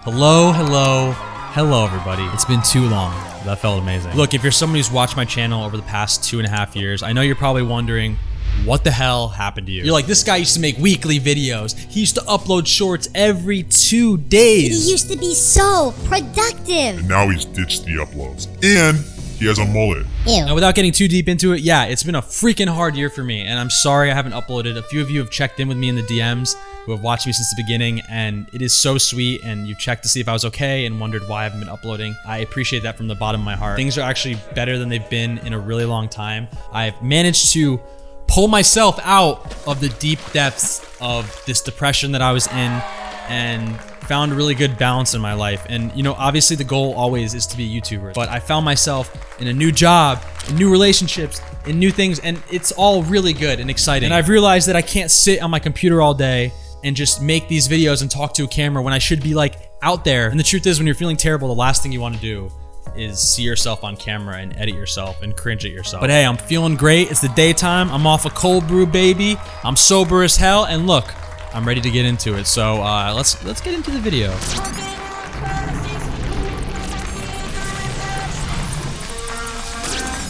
Hello everybody. It's been too long. That felt amazing. Look, if you're somebody who's watched my channel over the past 2.5 years, I know you're probably wondering, what the hell happened to you? You're like, this guy used to make weekly videos. He used to upload shorts every 2 days. He used to be so productive. And now he's ditched the uploads. And he has a mullet. Ew. Now, without getting too deep into it, yeah, it's been a freaking hard year for me, and I'm sorry I haven't uploaded. A few of you have checked in with me in the DMs who have watched me since the beginning, and it is so sweet, and you checked to see if I was okay and wondered why I haven't been uploading. I appreciate that from the bottom of my heart. Things are actually better than they've been in a really long time. I've managed to pull myself out of the deep depths of this depression that I was in and found a really good balance in my life. And you know, obviously the goal always is to be a YouTuber, but I found myself in a new job, in new relationships, in new things, and it's all really good and exciting. And I've realized that I can't sit on my computer all day and just make these videos and talk to a camera when I should be like out there. And the truth is, when you're feeling terrible, the last thing you want to do is see yourself on camera and edit yourself and cringe at yourself. But hey, I'm feeling great. It's the daytime. I'm off a cold brew, baby. I'm sober as hell, and look, I'm ready to get into it. So let's get into the video.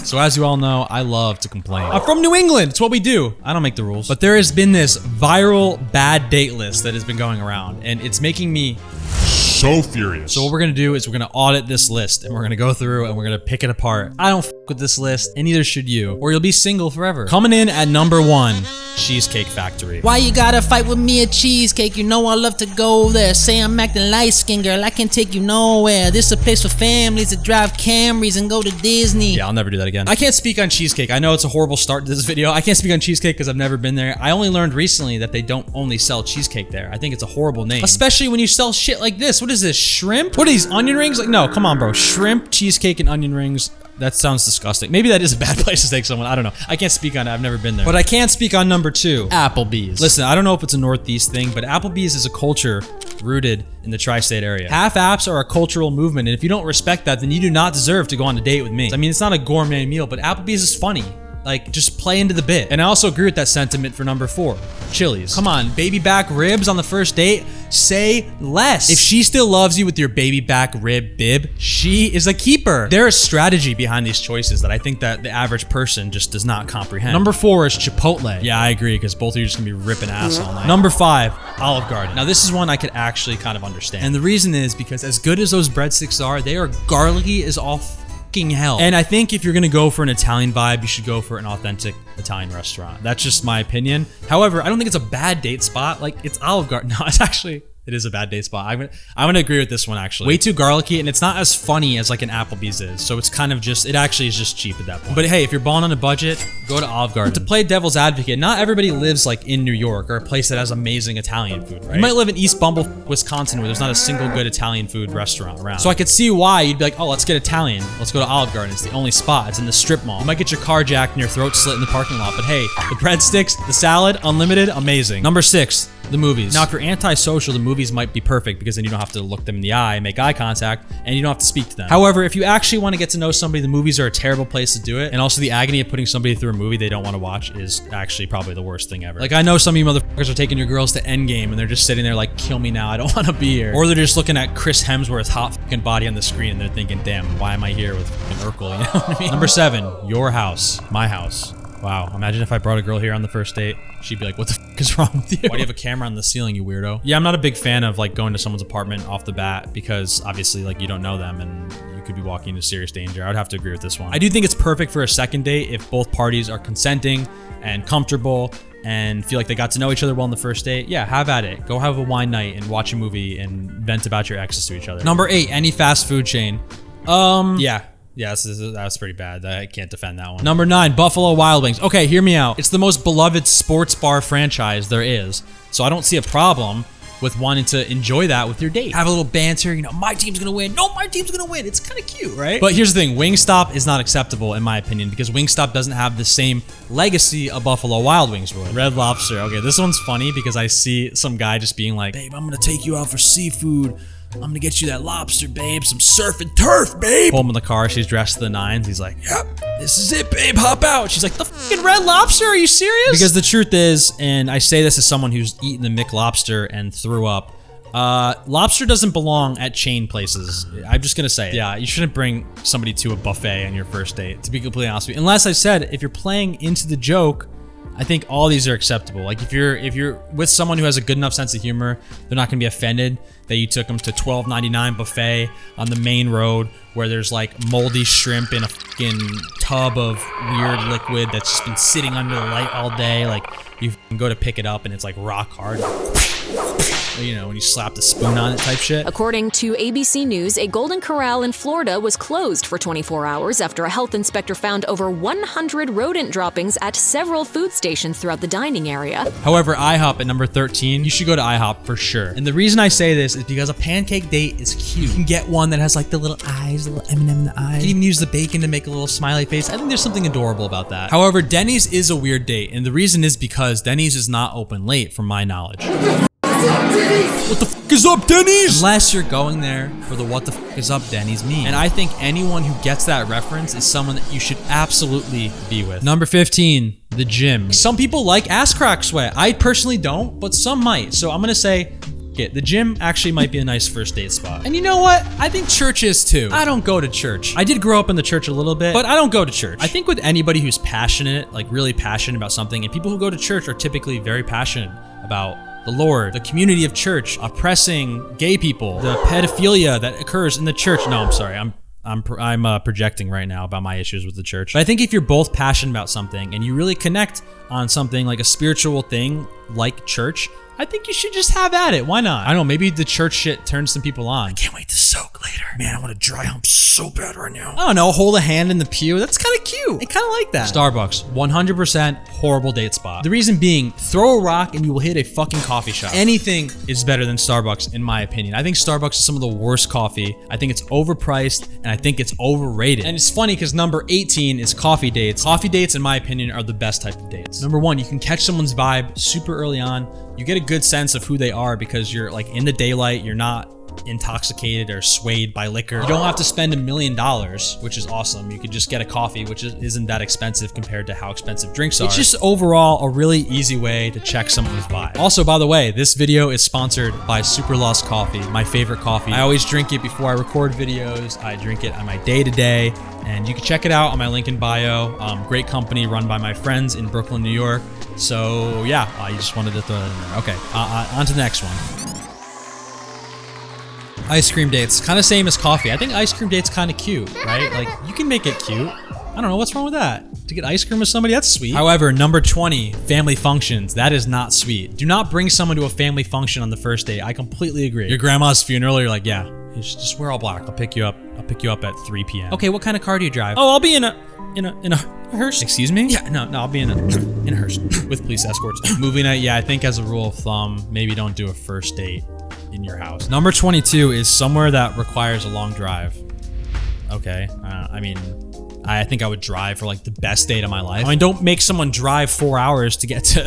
So as you all know, I love to complain. I'm from New England. It's what we do. I don't make the rules. But there has been this viral bad date list that has been going around, and it's making me so furious. So what we're gonna do is we're gonna audit this list, and we're gonna go through and we're gonna pick it apart. I don't f with this list, and neither should you, or you'll be single forever. Coming in at number 1, Cheesecake Factory. Why you gotta fight with me at Cheesecake? You know I love to go there. Say I'm acting light-skinned, girl, I can take you nowhere. This a place for families that drive Camrys and go to Disney. Yeah, I'll never do that again. I can't speak on Cheesecake. I know it's a horrible start to this video. I can't speak on Cheesecake because I've never been there. I only learned recently that they don't only sell cheesecake there. I think it's a horrible name. Especially when you sell shit like this. What is this, shrimp? What are these, onion rings? Like, no, come on, bro. Shrimp, cheesecake, and onion rings. That sounds disgusting. Maybe that is a bad place to take someone. I don't know. I can't speak on it. I've never been there. But I can speak on number 2, Applebee's. Listen, I don't know if it's a Northeast thing, but Applebee's is a culture rooted in the tri-state area. Half apps are a cultural movement, and if you don't respect that, then you do not deserve to go on a date with me. I mean, it's not a gourmet meal, but Applebee's is funny. Like, just play into the bit. And I also agree with that sentiment for number 4, Chili's. Come on, baby back ribs on the first date? Say less. If she still loves you with your baby back rib bib, she is a keeper. There is strategy behind these choices that I think that the average person just does not comprehend. Number 4 is Chipotle. Yeah, I agree, because both of you are just gonna be ripping ass all night. Number 5, Olive Garden. Now this is one I could actually kind of understand. And the reason is because as good as those breadsticks are, they are garlicky as all hell. And I think if you're gonna go for an Italian vibe, you should go for an authentic Italian restaurant. That's just my opinion. However, I don't think it's a bad date spot. Like, it's Olive Garden. No, it's actually, it is a bad date spot. I'm gonna agree with this one, actually. Way too garlicky, and it's not as funny as like an Applebee's is. So it's kind of just, it actually is just cheap at that point. But hey, if you're balling on a budget, go to Olive Garden. To play devil's advocate, not everybody lives like in New York or a place that has amazing Italian food, right? You might live in East Bumble, Wisconsin, where there's not a single good Italian food restaurant around. So I could see why you'd be like, oh, let's get Italian. Let's go to Olive Garden. It's the only spot. It's in the strip mall. You might get your car jacked and your throat slit in the parking lot, but hey, the breadsticks, the salad, unlimited, amazing. Number 6, the movies. Now, if you're antisocial, the movies might be perfect because then you don't have to look them in the eye, make eye contact, and you don't have to speak to them. However, if you actually want to get to know somebody, the movies are a terrible place to do it. And also the agony of putting somebody through a movie they don't want to watch is actually probably the worst thing ever. Like, I know some of you motherfuckers are taking your girls to Endgame and they're just sitting there like, kill me now, I don't want to be here. Or they're just looking at Chris Hemsworth's hot fucking body on the screen and they're thinking, damn, why am I here with fucking Urkel, you know what I mean? Number 7, your house, my house. Wow, imagine if I brought a girl here on the first date. She'd be like, what the fuck is wrong with you? Why do you have a camera on the ceiling, you weirdo? Yeah, I'm not a big fan of like going to someone's apartment off the bat because obviously like you don't know them and you could be walking into serious danger. I would have to agree with this one. I do think it's perfect for a second date if both parties are consenting and comfortable and feel like they got to know each other well on the first date. Yeah, have at it. Go have a wine night and watch a movie and vent about your exes to each other. Number 8, any fast food chain. Yeah, that's pretty bad. I can't defend that one. Number 9, Buffalo Wild Wings. Okay, hear me out. It's the most beloved sports bar franchise there is. So I don't see a problem with wanting to enjoy that with your date. Have a little banter, you know, my team's gonna win. No, my team's gonna win. It's kind of cute, right? But here's the thing, Wingstop is not acceptable in my opinion because Wingstop doesn't have the same legacy of Buffalo Wild Wings would. Red Lobster. Okay, this one's funny because I see some guy just being like, babe, I'm gonna take you out for seafood. I'm gonna get you that lobster, babe. Some surf and turf, babe. Pull him in the car. She's dressed to the nines. He's like, yep, this is it, babe. Hop out. She's like, the fucking Red Lobster? Are you serious? Because the truth is, and I say this as someone who's eaten the McLobster and threw up, Lobster doesn't belong at chain places. I'm just gonna say it. Yeah, you shouldn't bring somebody to a buffet on your first date, to be completely honest with you. Unless I said, if you're playing into the joke, I think all these are acceptable. Like if you're with someone who has a good enough sense of humor, they're not gonna be offended that you took them to $12.99 buffet on the main road where there's like moldy shrimp in a fucking tub of weird liquid that's just been sitting under the light all day. Like you go to pick it up and it's like rock hard. You know, when you slap the spoon on it type shit. According to ABC News, a Golden Corral in Florida was closed for 24 hours after a health inspector found over 100 rodent droppings at several food stations throughout the dining area. However, IHOP at number 13, you should go to IHOP for sure. And the reason I say this is because a pancake date is cute. You can get one that has like the little eyes, the little M&M in the eyes. You can even use the bacon to make a little smiley face. I think there's something adorable about that. However, Denny's is a weird date, and the reason is because Denny's is not open late, from my knowledge. What the fuck is up, Denny's? Unless you're going there for the what the fuck is up, Denny's meme. And I think anyone who gets that reference is someone that you should absolutely be with. Number 15, the gym. Some people like ass crack sweat. I personally don't, but some might. So I'm gonna say, the gym actually might be a nice first date spot. And you know what? I think church is too. I don't go to church. I did grow up in the church a little bit, but I don't go to church. I think with anybody who's passionate, like really passionate about something, and people who go to church are typically very passionate about the Lord, the community of church, oppressing gay people, the pedophilia that occurs in the church. No, I'm sorry. I'm projecting right now about my issues with the church. But I think if you're both passionate about something and you really connect on something like a spiritual thing like church, I think you should just have at it. Why not? I don't know, maybe the church shit turns some people on. I can't wait to soak later. Man, I want to dry hump so bad right now. I don't know, hold a hand in the pew. That's kind of cute. I kind of like that. Starbucks, 100% horrible date spot. The reason being, throw a rock and you will hit a fucking coffee shop. Anything is better than Starbucks, in my opinion. I think Starbucks is some of the worst coffee. I think it's overpriced, and I think it's overrated. And it's funny because number 18 is coffee dates. Coffee dates, in my opinion, are the best type of dates. Number 1, you can catch someone's vibe super early on. You get a good sense of who they are because you're like in the daylight, you're not intoxicated or swayed by liquor. You don't have to spend $1 million, which is awesome. You could just get a coffee, which isn't that expensive compared to how expensive drinks are. It's just overall a really easy way to check someone's vibe. Also, by the way, this video is sponsored by Super Lost Coffee, my favorite coffee. I always drink it before I record videos. I drink it on my day-to-day, and you can check it out on my link in bio. Great company run by my friends in Brooklyn, New York. So yeah, I just wanted to throw that in there. Okay, on to the next one. Ice cream dates, kind of same as coffee. I think ice cream dates kind of cute, right? Like you can make it cute. I don't know, what's wrong with that? To get ice cream with somebody, that's sweet. However, number 20, family functions. That is not sweet. Do not bring someone to a family function on the first date. I completely agree. Your grandma's funeral, you're like, yeah, just wear all black. I'll pick you up at 3 p.m. Okay, what kind of car do you drive? Oh, I'll be in a hearse. Excuse me? Yeah, no, I'll be in a hearse with police escorts. Movie night, yeah, I think as a rule of thumb, maybe don't do a first date in your house. Number 22 is somewhere that requires a long drive. Okay, I think I would drive for like the best date of my life. I mean, don't make someone drive 4 hours to get to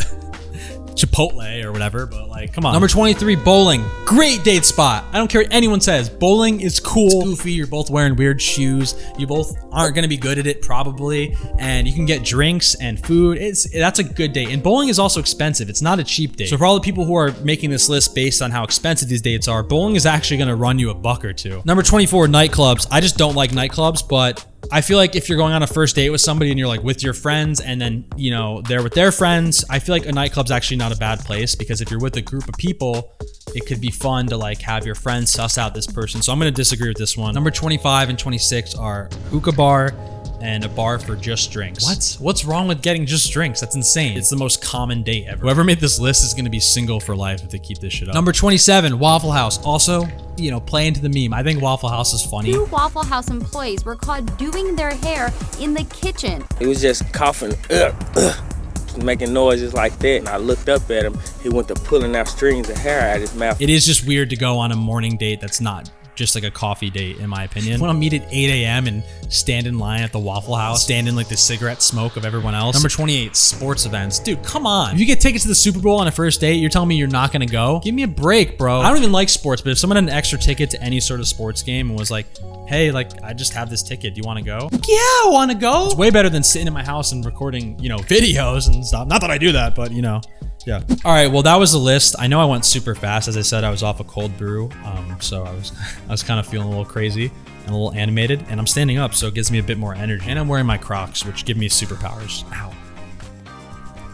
Chipotle or whatever, but like, come on. Number 23, bowling. Great date spot. I don't care what anyone says. Bowling is cool. It's goofy. You're both wearing weird shoes. You both aren't gonna be good at it probably, and you can get drinks and food. That's a good date. And bowling is also expensive. It's not a cheap date. So for all the people who are making this list based on how expensive these dates are, bowling is actually gonna run you $1 or $2. Number 24, nightclubs. I just don't like nightclubs, but I feel like if you're going on a first date with somebody and you're like with your friends and then, you know, they're with their friends, I feel like a nightclub's actually not a bad place because if you're with a group of people, it could be fun to like have your friends suss out this person. So I'm going to disagree with this one. Number 25 and 26 are Hookah Bar and a bar for just drinks. What's wrong with getting just drinks? That's insane. It's the most common date ever. Whoever made this list is going to be single for life if they keep this shit up. Number 27, Waffle House. Also, you know, play into the meme. I think Waffle House is funny. 2 Waffle House employees were caught doing their hair in the kitchen. He was just coughing, making noises like that. And I looked up at him. He went to pulling out strings of hair out of his mouth. It is just weird to go on a morning date that's not just like a coffee date, in my opinion. I want to meet at 8 a.m. and stand in line at the Waffle House, stand in like the cigarette smoke of everyone else. Number 28, sports events. Dude, come on. If you get tickets to the Super Bowl on a first date, you're telling me you're not gonna go? Give me a break, bro. I don't even like sports, but if someone had an extra ticket to any sort of sports game and was like, hey, like, I just have this ticket, do you want to go? Like, yeah, I want to go. It's way better than sitting in my house and recording, you know, videos and stuff. Not that I do that, but you know, Yeah. All right. Well, that was the list. I know I went super fast. As I said, I was off a cold brew. So I was kind of feeling a little crazy and a little animated, and I'm standing up, so it gives me a bit more energy. And I'm wearing my Crocs, which give me superpowers. Ow.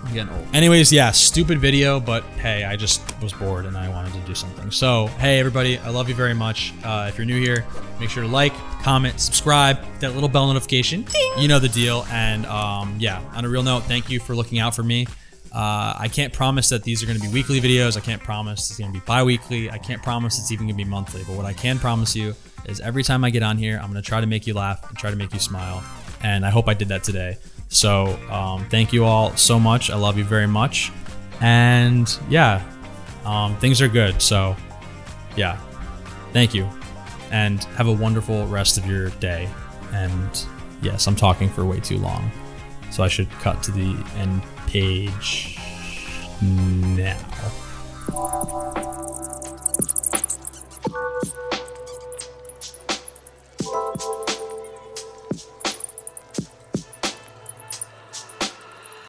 I'm getting old. Anyways, yeah, stupid video, but hey, I just was bored and I wanted to do something. So, hey everybody, I love you very much. If you're new here, make sure to like, comment, subscribe, that little bell notification. Ding. You know the deal. And yeah, on a real note, thank you for looking out for me. I can't promise that these are going to be weekly videos. I can't promise it's going to be bi-weekly. I can't promise it's even going to be monthly. But what I can promise you is every time I get on here, I'm going to try to make you laugh and try to make you smile. And I hope I did that today. So thank you all so much. I love you very much. And yeah, things are good. So yeah, thank you. And have a wonderful rest of your day. And yes, I'm talking for way too long. So I should cut to the end page now.